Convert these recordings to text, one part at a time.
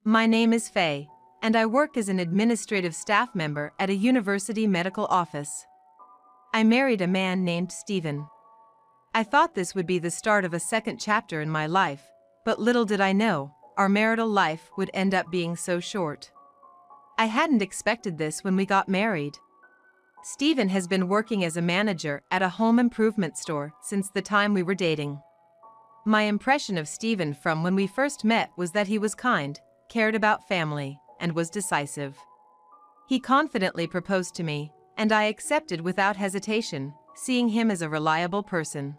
My name is Faye, and I work as an administrative staff member at a university medical office. I married a man named Stephen. I thought this would be the start of a second chapter in my life, but little did I know, our marital life would end up being so short. I hadn't expected this when we got married. Stephen has been working as a manager at a home improvement store since the time we were dating. My impression of Stephen from when we first met was that he was kind, cared about family, and was decisive. He confidently proposed to me, and I accepted without hesitation, seeing him as a reliable person.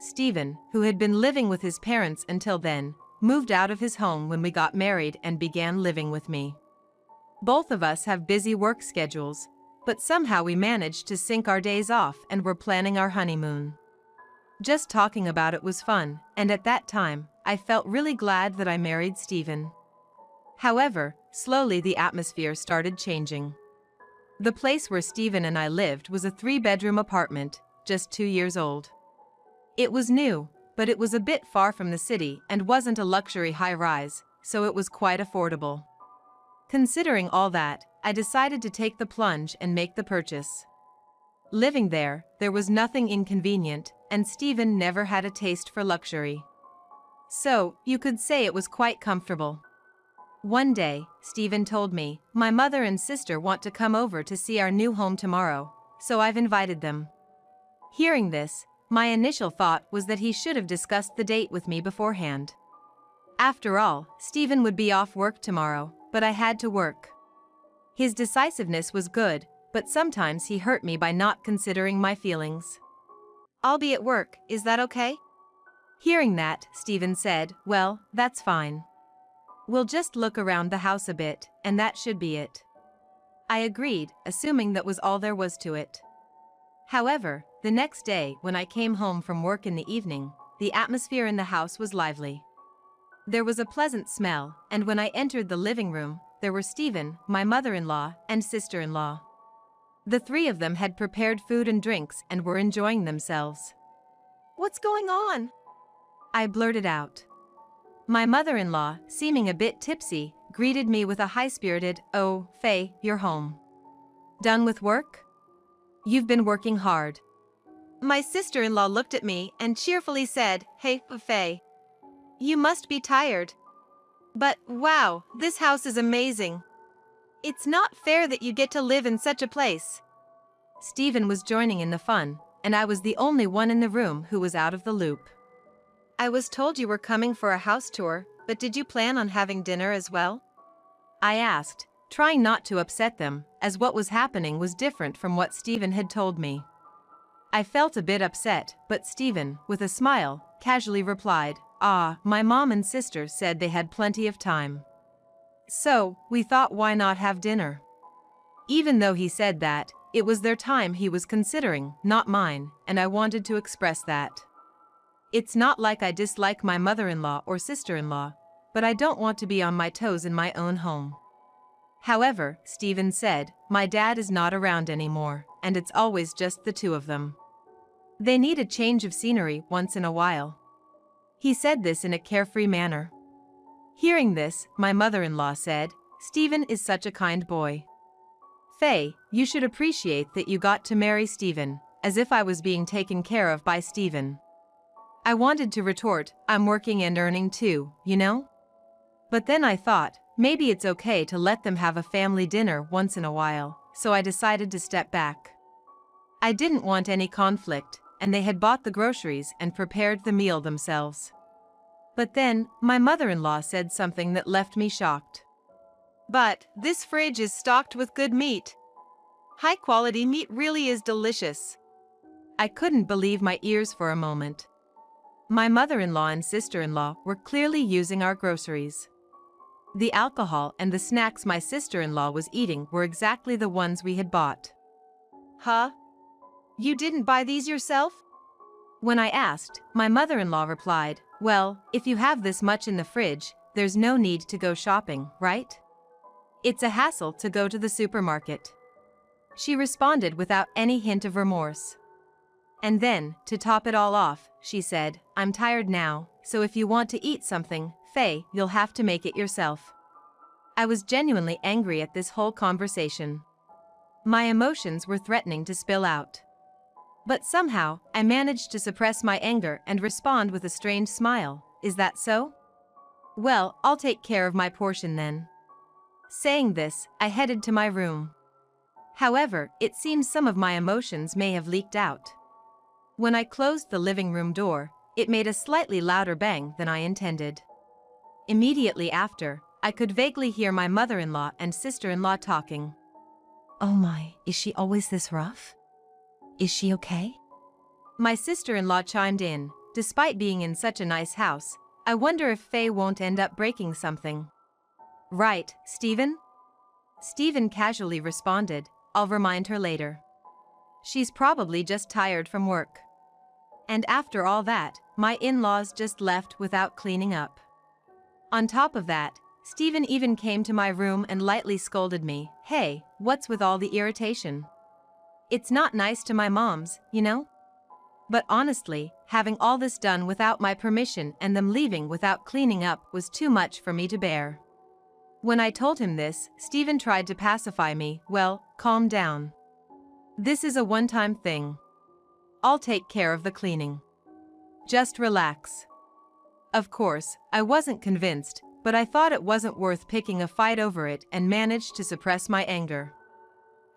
Stephen, who had been living with his parents until then, moved out of his home when we got married and began living with me. Both of us have busy work schedules, but somehow we managed to sync our days off and were planning our honeymoon. Just talking about it was fun, and at that time, I felt really glad that I married Stephen. However, slowly the atmosphere started changing. The place where Stephen and I lived was a 3-bedroom apartment, just 2 years old. It was new, but it was a bit far from the city and wasn't a luxury high-rise, so it was quite affordable. Considering all that, I decided to take the plunge and make the purchase. Living there was nothing inconvenient, and Stephen never had a taste for luxury. So, you could say it was quite comfortable. One day, Stephen told me, "My mother and sister want to come over to see our new home tomorrow, so I've invited them." Hearing this, my initial thought was that he should have discussed the date with me beforehand. After all, Stephen would be off work tomorrow, but I had to work. His decisiveness was good, but sometimes he hurt me by not considering my feelings. "I'll be at work, is that okay?" Hearing that, Stephen said, "Well, that's fine. We'll just look around the house a bit, and that should be it." I agreed, assuming that was all there was to it. However, the next day, when I came home from work in the evening, the atmosphere in the house was lively. There was a pleasant smell, and when I entered the living room, there were Stephen, my mother-in-law, and sister-in-law. The 3 of them had prepared food and drinks and were enjoying themselves. "What's going on?" I blurted out. My mother-in-law, seeming a bit tipsy, greeted me with a high-spirited, "Oh, Faye, you're home. Done with work? You've been working hard." My sister-in-law looked at me and cheerfully said, "Hey, Faye. You must be tired. But, wow, this house is amazing. It's not fair that you get to live in such a place." Stephen was joining in the fun, and I was the only one in the room who was out of the loop. "I was told you were coming for a house tour, but did you plan on having dinner as well?" I asked, trying not to upset them, as what was happening was different from what Stephen had told me. I felt a bit upset, but Stephen, with a smile, casually replied, "My mom and sister said they had plenty of time. So, we thought why not have dinner." Even though he said that, it was their time he was considering, not mine, and I wanted to express that. It's not like I dislike my mother-in-law or sister-in-law, but I don't want to be on my toes in my own home. However, Stephen said, "My dad is not around anymore, and it's always just the 2 of them. They need a change of scenery once in a while." He said this in a carefree manner. Hearing this, my mother-in-law said, "Stephen is such a kind boy. Faye, you should appreciate that you got to marry Stephen," as if I was being taken care of by Stephen. I wanted to retort, "I'm working and earning too, you know?" But then I thought, maybe it's okay to let them have a family dinner once in a while, so I decided to step back. I didn't want any conflict, and they had bought the groceries and prepared the meal themselves. But then, my mother-in-law said something that left me shocked. "But, this fridge is stocked with good meat. High-quality meat really is delicious." I couldn't believe my ears for a moment. My mother-in-law and sister-in-law were clearly using our groceries. The alcohol and the snacks my sister-in-law was eating were exactly the ones we had bought. "Huh? You didn't buy these yourself?" When I asked, my mother-in-law replied, "Well, if you have this much in the fridge, there's no need to go shopping, right? It's a hassle to go to the supermarket." She responded without any hint of remorse. And then, to top it all off, she said, "I'm tired now, so if you want to eat something, Faye, you'll have to make it yourself." I was genuinely angry at this whole conversation. My emotions were threatening to spill out. But somehow, I managed to suppress my anger and respond with a strange smile. Is that so? Well, I'll take care of my portion then. Saying this, I headed to my room. However, it seems some of my emotions may have leaked out. When I closed the living room door, it made a slightly louder bang than I intended. Immediately after, I could vaguely hear my mother-in-law and sister-in-law talking. Oh my, is she always this rough? Is she okay? My sister-in-law chimed in. Despite being in such a nice house, I wonder if Faye won't end up breaking something. Right, Stephen? Stephen casually responded, I'll remind her later. She's probably just tired from work. And after all that, my in-laws just left without cleaning up. On top of that, Stephen even came to my room and lightly scolded me. Hey, what's with all the irritation? It's not nice to my moms, you know? But honestly, having all this done without my permission and them leaving without cleaning up was too much for me to bear. When I told him this, Stephen tried to pacify me. Well, calm down. This is a one-time thing. I'll take care of the cleaning. Just relax. Of course, I wasn't convinced, but I thought it wasn't worth picking a fight over it and managed to suppress my anger.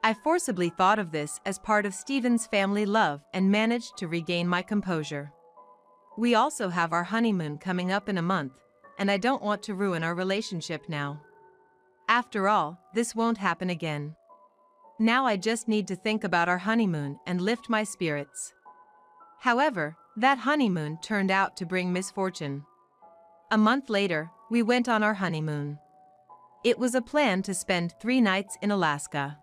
I forcibly thought of this as part of Stephen's family love and managed to regain my composure. We also have our honeymoon coming up in a month, and I don't want to ruin our relationship now. After all, this won't happen again. Now I just need to think about our honeymoon and lift my spirits. However, that honeymoon turned out to bring misfortune. A month later, we went on our honeymoon. It was a plan to spend 3 nights in Alaska.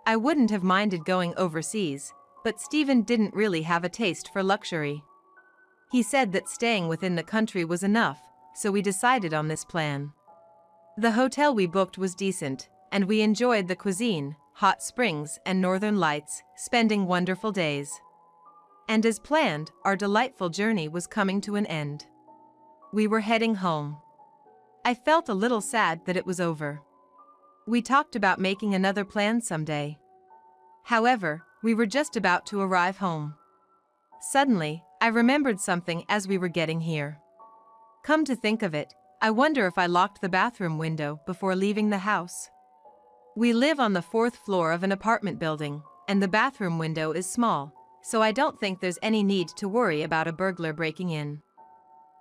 I wouldn't have minded going overseas, but Stephen didn't really have a taste for luxury. He said that staying within the country was enough, so we decided on this plan. The hotel we booked was decent, and we enjoyed the cuisine, hot springs, and northern lights, spending wonderful days. And as planned, our delightful journey was coming to an end. We were heading home. I felt a little sad that it was over. We talked about making another plan someday. However, we were just about to arrive home. Suddenly, I remembered something as we were getting here. Come to think of it, I wonder if I locked the bathroom window before leaving the house. We live on the 4th floor of an apartment building, and the bathroom window is small, so I don't think there's any need to worry about a burglar breaking in.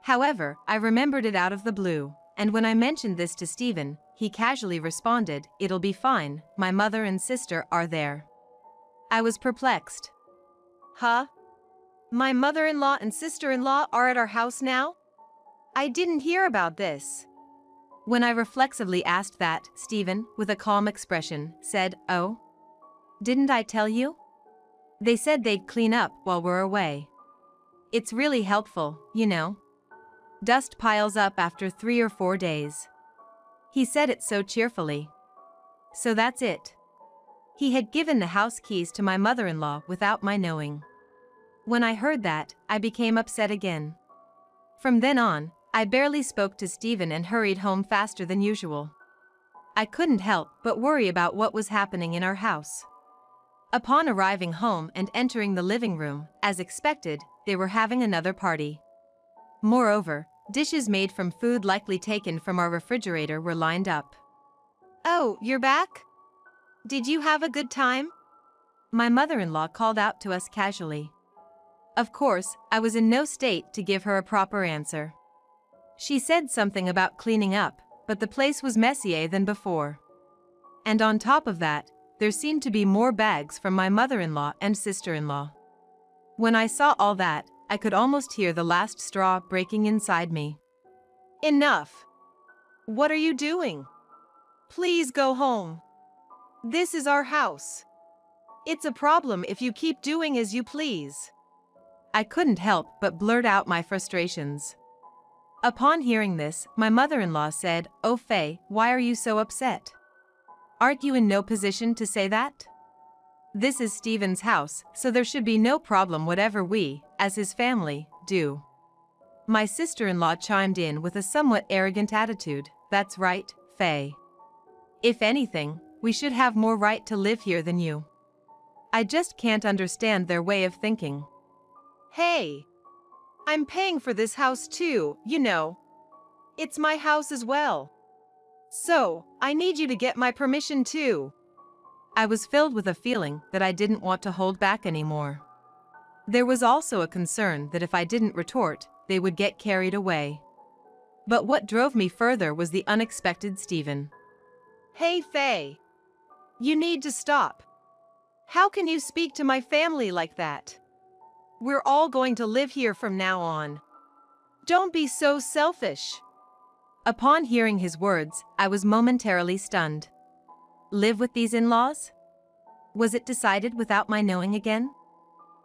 However, I remembered it out of the blue, and when I mentioned this to Stephen, he casually responded, "It'll be fine, my mother and sister are there." I was perplexed. Huh? My mother-in-law and sister-in-law are at our house now? I didn't hear about this. When I reflexively asked that, Stephen, with a calm expression, said, "Oh? Didn't I tell you? They said they'd clean up while we're away. It's really helpful, you know. Dust piles up after 3 or 4 days." He said it so cheerfully. So that's it. He had given the house keys to my mother-in-law without my knowing. When I heard that, I became upset again. From then on, I barely spoke to Stephen and hurried home faster than usual. I couldn't help but worry about what was happening in our house. Upon arriving home and entering the living room, as expected, they were having another party. Moreover, dishes made from food likely taken from our refrigerator were lined up. "Oh, you're back? Did you have a good time?" My mother-in-law called out to us casually. Of course, I was in no state to give her a proper answer. She said something about cleaning up, but the place was messier than before. And on top of that, there seemed to be more bags from my mother-in-law and sister-in-law. When I saw all that, I could almost hear the last straw breaking inside me. "Enough! What are you doing? Please go home. This is our house. It's a problem if you keep doing as you please." I couldn't help but blurt out my frustrations. Upon hearing this, my mother-in-law said, "Oh Faye, why are you so upset? Aren't you in no position to say that? This is Stephen's house, so there should be no problem whatever we, as his family, do." My sister-in-law chimed in with a somewhat arrogant attitude. "That's right, Faye. If anything, we should have more right to live here than you. I just can't understand their way of thinking. Hey! I'm paying for this house too, you know. It's my house as well. So, I need you to get my permission too. I was filled with a feeling that I didn't want to hold back anymore. There was also a concern that if I didn't retort, they would get carried away. But what drove me further was the unexpected Stephen. Hey Faye! You need to stop. How can you speak to my family like that? We're all going to live here from now on. Don't be so selfish. Upon hearing his words, I was momentarily stunned. Live with these in-laws? Was it decided without my knowing again?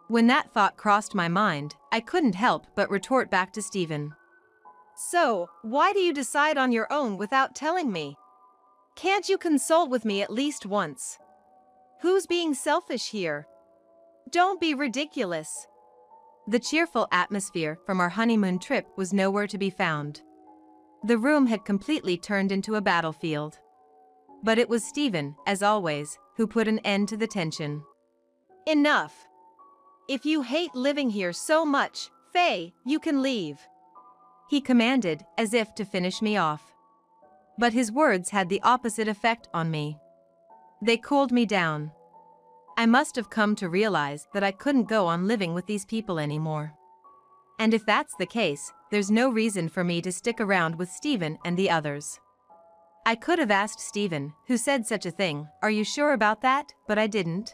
When that thought crossed my mind, I couldn't help but retort back to Stephen. So, why do you decide on your own without telling me? Can't you consult with me at least once? Who's being selfish here? Don't be ridiculous. The cheerful atmosphere from our honeymoon trip was nowhere to be found. The room had completely turned into a battlefield. But it was Stephen, as always, who put an end to the tension. Enough! If you hate living here so much, Faye, you can leave. He commanded, as if to finish me off. But his words had the opposite effect on me. They cooled me down. I must have come to realize that I couldn't go on living with these people anymore. And if that's the case, there's no reason for me to stick around with Stephen and the others. I could have asked Stephen, who said such a thing, "Are you sure about that?" but I didn't.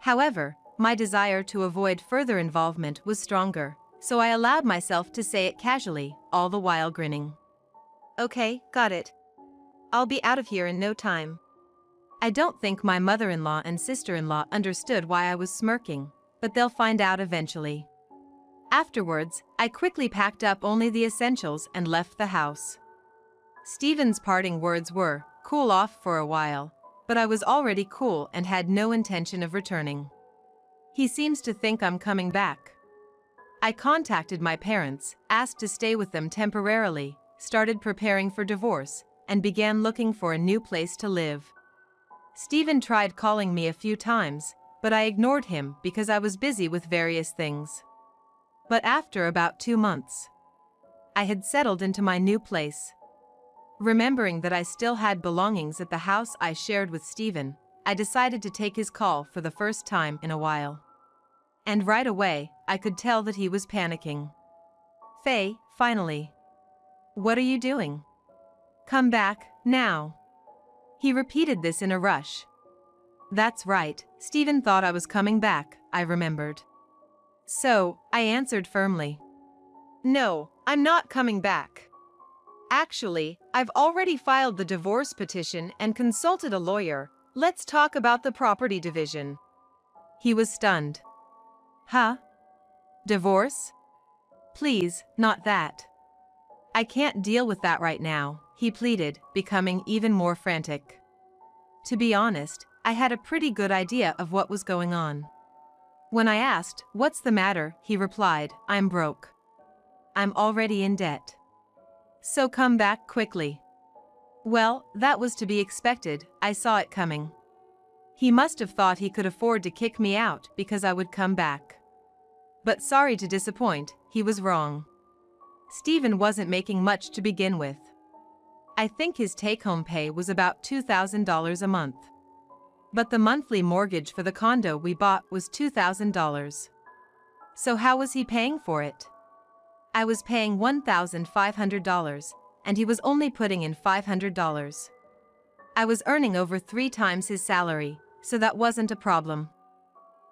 However, my desire to avoid further involvement was stronger, so I allowed myself to say it casually, all the while grinning. Okay, got it. I'll be out of here in no time. I don't think my mother-in-law and sister-in-law understood why I was smirking, but they'll find out eventually. Afterwards, I quickly packed up only the essentials and left the house. Stephen's parting words were, "Cool off for a while," but I was already cool and had no intention of returning. He seems to think I'm coming back. I contacted my parents, asked to stay with them temporarily, started preparing for divorce, and began looking for a new place to live. Stephen tried calling me a few times, but I ignored him because I was busy with various things. But after about 2 months, I had settled into my new place. Remembering that I still had belongings at the house I shared with Stephen, I decided to take his call for the first time in a while. And right away, I could tell that he was panicking. Faye, finally. What are you doing? Come back, now. He repeated this in a rush. That's right, Stephen thought I was coming back, I remembered. So, I answered firmly. No, I'm not coming back. Actually, I've already filed the divorce petition and consulted a lawyer. Let's talk about the property division. He was stunned. Huh? Divorce? Please, not that. I can't deal with that right now, he pleaded, becoming even more frantic. To be honest, I had a pretty good idea of what was going on. When I asked, "What's the matter?" he replied, "I'm broke. I'm already in debt. So come back quickly." Well, that was to be expected, I saw it coming. He must have thought he could afford to kick me out because I would come back. But sorry to disappoint, he was wrong. Stephen wasn't making much to begin with. I think his take-home pay was about $2,000 a month. But the monthly mortgage for the condo we bought was $2,000. So how was he paying for it? I was paying $1,500, and he was only putting in $500. I was earning over 3 times his salary, so that wasn't a problem.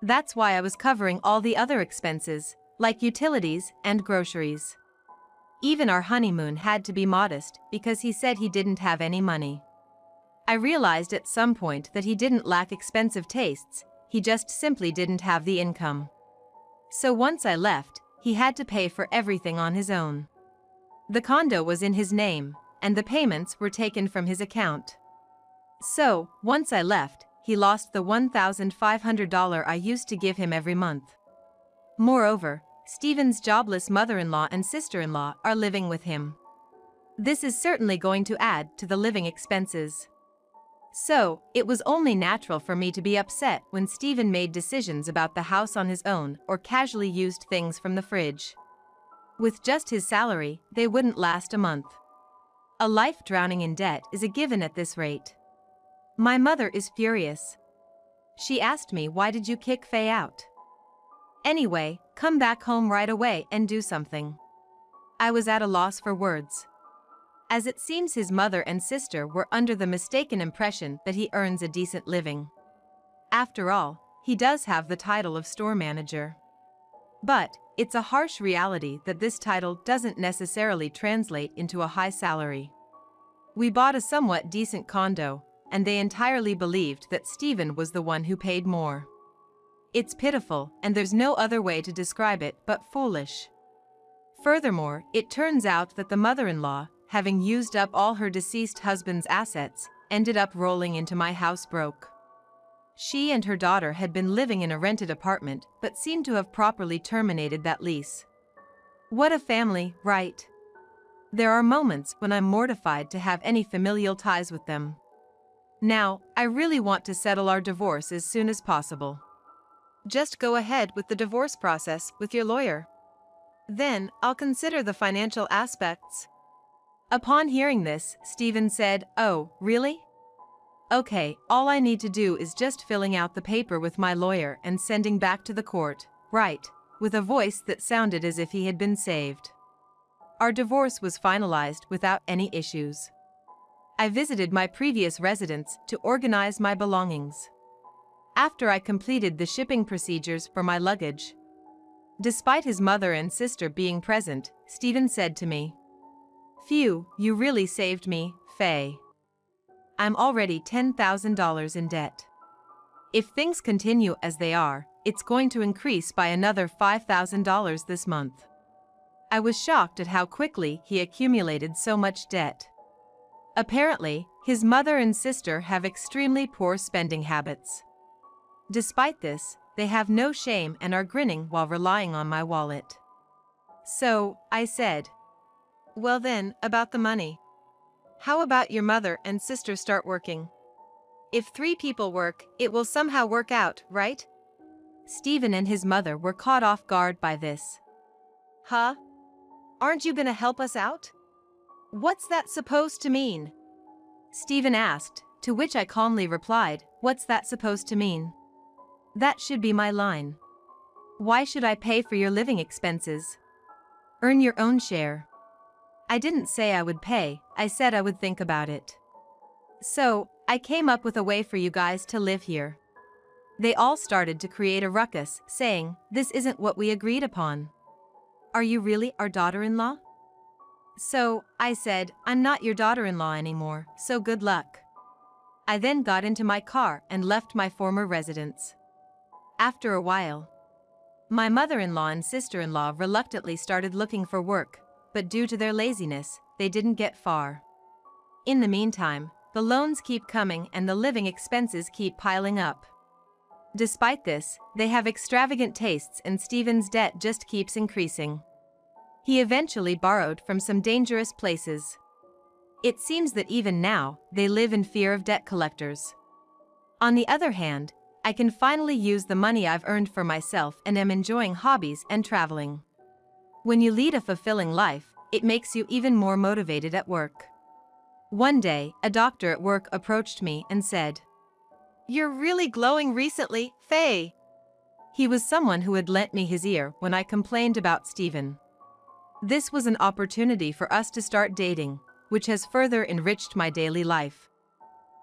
That's why I was covering all the other expenses, like utilities and groceries. Even our honeymoon had to be modest because he said he didn't have any money. I realized at some point that he didn't lack expensive tastes, he just simply didn't have the income. So once I left, he had to pay for everything on his own. The condo was in his name, and the payments were taken from his account. So, once I left, he lost the $1,500 I used to give him every month. Moreover, Stephen's jobless mother-in-law and sister-in-law are living with him. This is certainly going to add to the living expenses. So, it was only natural for me to be upset when Stephen made decisions about the house on his own or casually used things from the fridge. With just his salary, they wouldn't last a month. A life drowning in debt is a given at this rate. My mother is furious. She asked me, "Why did you kick Faye out? Anyway, come back home right away and do something." I was at a loss for words. As it seems his mother and sister were under the mistaken impression that he earns a decent living. After all, he does have the title of store manager. But, it's a harsh reality that this title doesn't necessarily translate into a high salary. We bought a somewhat decent condo, and they entirely believed that Stephen was the one who paid more. It's pitiful, and there's no other way to describe it but foolish. Furthermore, it turns out that the mother-in-law, having used up all her deceased husband's assets, ended up rolling into my house broke. She and her daughter had been living in a rented apartment but seemed to have properly terminated that lease. What a family, right? There are moments when I'm mortified to have any familial ties with them. Now, I really want to settle our divorce as soon as possible. Just go ahead with the divorce process with your lawyer. Then, I'll consider the financial aspects. Upon hearing this, Stephen said, "Oh, really? Okay, all I need to do is just filling out the paper with my lawyer and sending back to the court, right?" With a voice that sounded as if he had been saved. Our divorce was finalized without any issues. I visited my previous residence to organize my belongings. After I completed the shipping procedures for my luggage. Despite his mother and sister being present, Stephen said to me, "Phew, you really saved me, Faye. I'm already $10,000 in debt. If things continue as they are, it's going to increase by another $5,000 this month." I was shocked at how quickly he accumulated so much debt. Apparently, his mother and sister have extremely poor spending habits. Despite this, they have no shame and are grinning while relying on my wallet. So, I said, "Well then, about the money. How about your mother and sister start working? If 3 people work, it will somehow work out, right?" Stephen and his mother were caught off guard by this. "Huh? Aren't you gonna help us out? What's that supposed to mean?" Stephen asked, to which I calmly replied, "What's that supposed to mean? That should be my line. Why should I pay for your living expenses? Earn your own share." I didn't say I would pay, I said I would think about it. So, I came up with a way for you guys to live here. They all started to create a ruckus, saying, "This isn't what we agreed upon. Are you really our daughter-in-law?" So, I said, "I'm not your daughter-in-law anymore, so good luck." I then got into my car and left my former residence. After a while, my mother-in-law and sister-in-law reluctantly started looking for work, but due to their laziness, they didn't get far. In the meantime, the loans keep coming and the living expenses keep piling up. Despite this, they have extravagant tastes and Stephen's debt just keeps increasing. He eventually borrowed from some dangerous places. It seems that even now, they live in fear of debt collectors. On the other hand, I can finally use the money I've earned for myself and am enjoying hobbies and traveling. When you lead a fulfilling life, it makes you even more motivated at work. One day, a doctor at work approached me and said, "You're really glowing recently, Faye." He was someone who had lent me his ear when I complained about Stephen. This was an opportunity for us to start dating, which has further enriched my daily life.